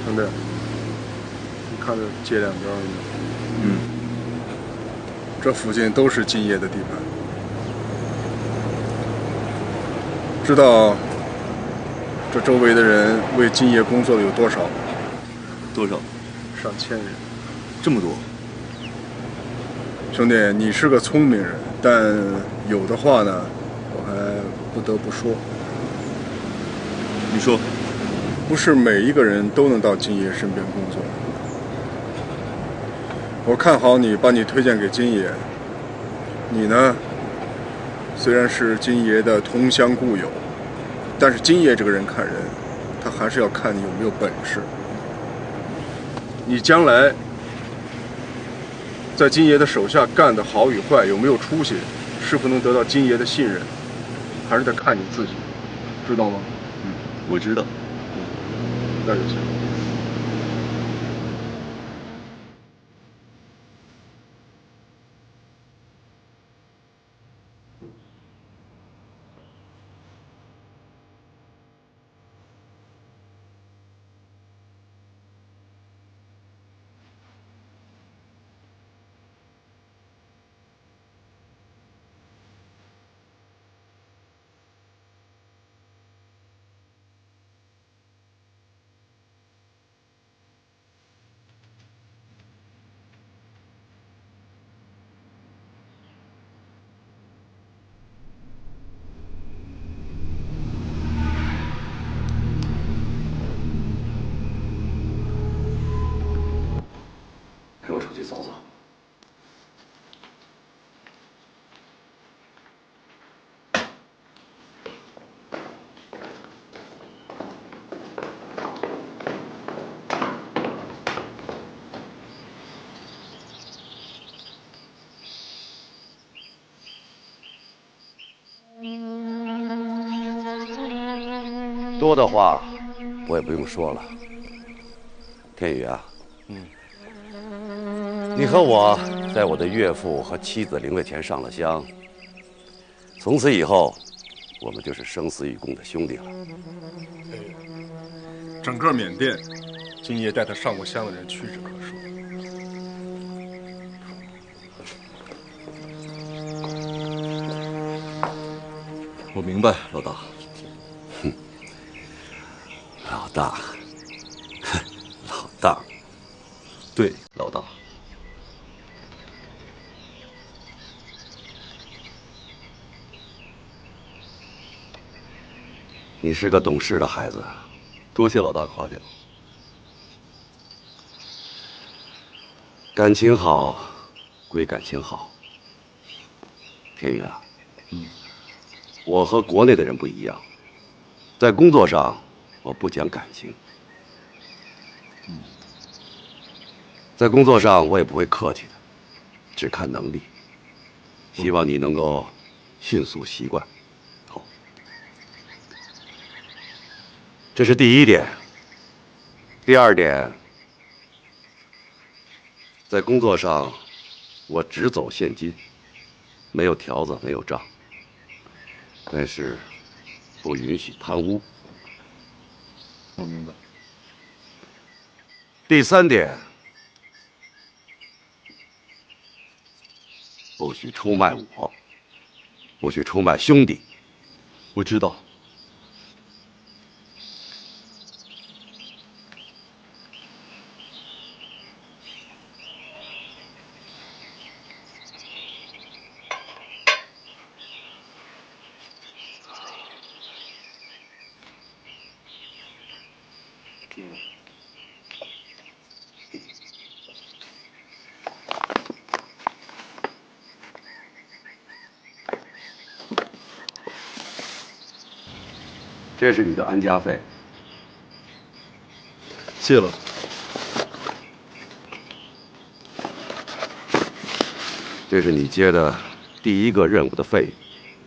兄弟，你看这街两边这附近都是金爷的地盘。知道这周围的人为金爷工作的有多少？多少？上千人。这么多？兄弟，你是个聪明人，但有的话呢，我还不得不说。你说，不是每一个人都能到金爷身边工作。我看好你，把你推荐给金爷。你呢，虽然是金爷的同乡故友，但是金爷这个人看人，他还是要看你有没有本事。你将来在金爷的手下干的好与坏，有没有出息，是否能得到金爷的信任，还是得看你自己，知道吗？我知道。那就行。陪我出去走走。多的话我也不用说了。天宇啊，你和我在我的岳父和妻子灵位前上了香，从此以后，我们就是生死与共的兄弟了。整个缅甸，金爷带他上过香的人屈指可数。我明白，老大。老大，老大，对，老大。你是个懂事的孩子。多谢老大夸奖。感情好，归感情好。天宇啊，我和国内的人不一样，在工作上我不讲感情。在工作上我也不会客气的，只看能力。希望你能够迅速习惯。好，这是第一点。第二点，在工作上我只走现金，没有条子，没有账，但是不允许贪污。我明白。第三点，不许出卖我，不许出卖兄弟。我知道。这是你的安家费。谢了。这是你接的第一个任务的费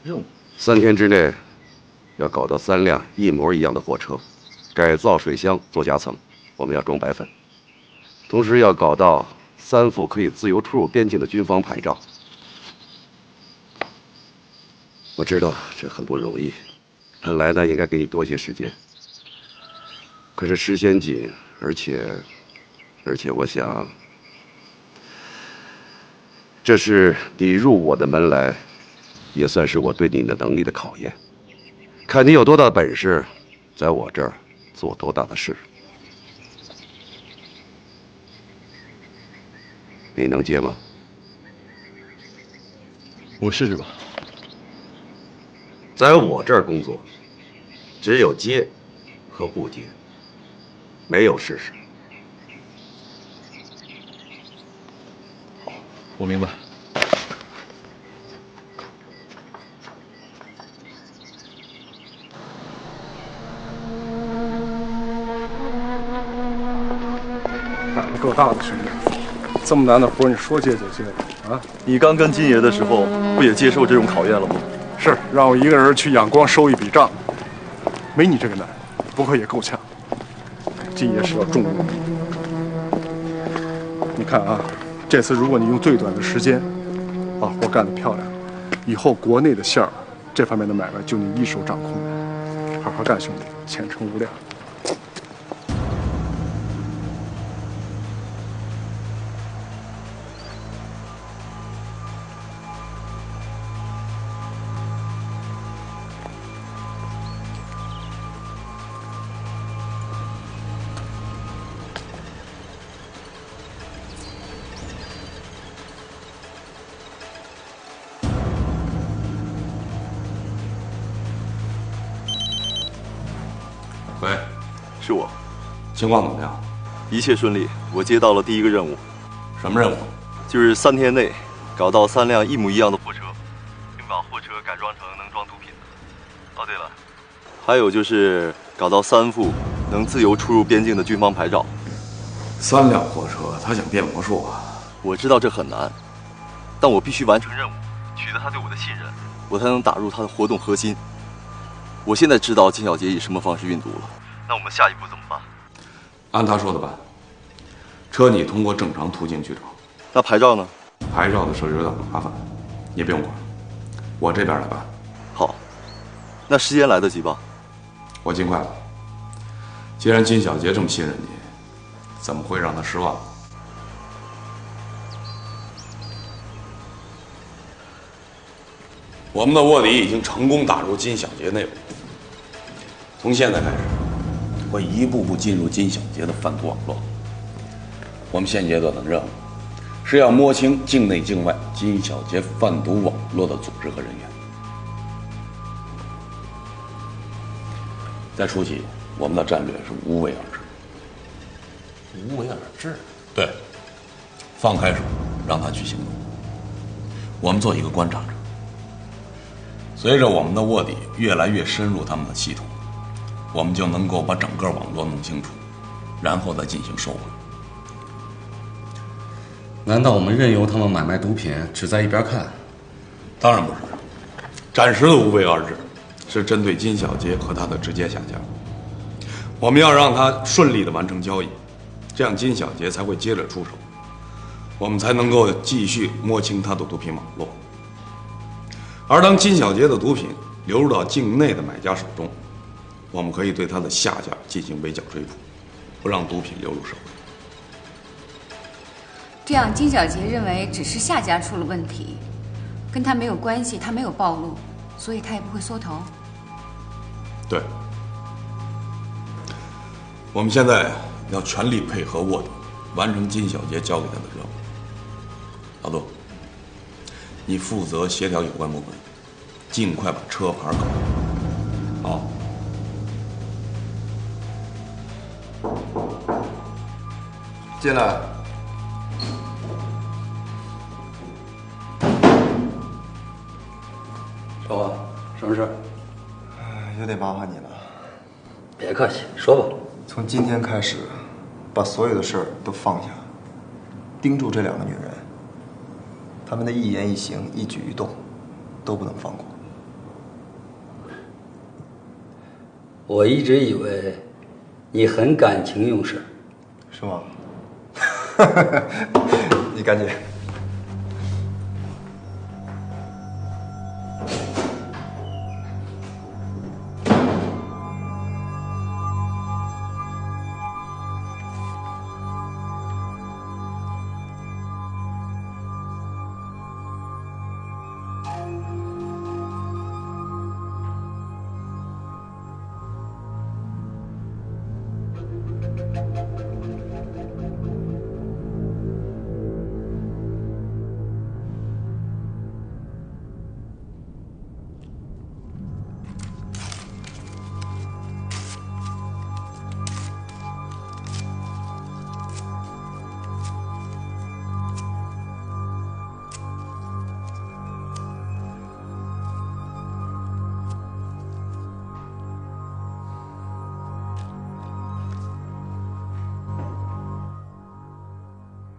用。任务3天之内要搞到3辆一模一样的货车，改造水箱做夹层，我们要装白粉。同时要搞到3副可以自由出入边境的军方牌照。我知道这很不容易，本来呢应该给你多些时间，可是时间紧，而且我想，这是你入我的门来，也算是我对你的能力的考验，看你有多大本事，在我这儿做多大的事。你能接吗？我试试吧。在我这儿工作，只有接和不接，没有试试。好，我明白。胆子够大的兄弟，这么难的活你说接就接了啊！你刚跟金爷的时候，不也接受这种考验了吗？是，让我一个人去仰光收一笔账，没你这个难，不过也够呛。金爷是要重用你。你看啊，这次如果你用最短的时间把活干得漂亮，以后国内的馅儿这方面的买卖就你一手掌控了。好好干，兄弟，前程无量。喂，是我，情况怎么样？一切顺利。我接到了第一个任务，什么任务？就是3天内搞到3辆一模一样的货车，并把货车改装成能装毒品的。哦，对了，还有就是搞到3副能自由出入边境的军方牌照。3辆货车，他想变魔术啊？我知道这很难，但我必须完成任务，取得他对我的信任，我才能打入他的活动核心。我现在知道金小杰以什么方式运毒了，那我们下一步怎么办？按他说的办，车你通过正常途径去找。那牌照呢？牌照的事有点麻烦，你不用管，我这边来办。好，那时间来得及吧？我尽快吧。既然金小杰这么信任你，怎么会让他失望？我们的卧底已经成功打入金小杰内部，从现在开始，会一步步进入金小杰的贩毒网络。我们现阶段的任务是要摸清境内境外金小杰贩毒网络的组织和人员。在初期，我们的战略是无为而治。无为而治？对，放开手，让他去行动。我们做一个观察者。随着我们的卧底越来越深入他们的系统，我们就能够把整个网络弄清楚，然后再进行收尾。难道我们任由他们买卖毒品，只在一边看？当然不是，暂时的无为而治是针对金小杰和他的直接下家。我们要让他顺利的完成交易，这样金小杰才会接着出手，我们才能够继续摸清他的毒品网络。而当金小杰的毒品流入到境内的买家手中，我们可以对他的下家进行围剿追捕，不让毒品流入社会。这样，金小杰认为只是下家出了问题，跟他没有关系，他没有暴露，所以他也不会缩头。对，我们现在要全力配合卧底，完成金小杰交给他的任务。老杜，你负责协调有关部门，尽快把车牌搞定。好。进来。说吧，什么事？有点麻烦你了。别客气，说吧。从今天开始，把所有的事儿都放下，盯住这2个女人，她们的一言一行、一举一动，都不能放过。我一直以为你很感情用事，是吗？你赶紧。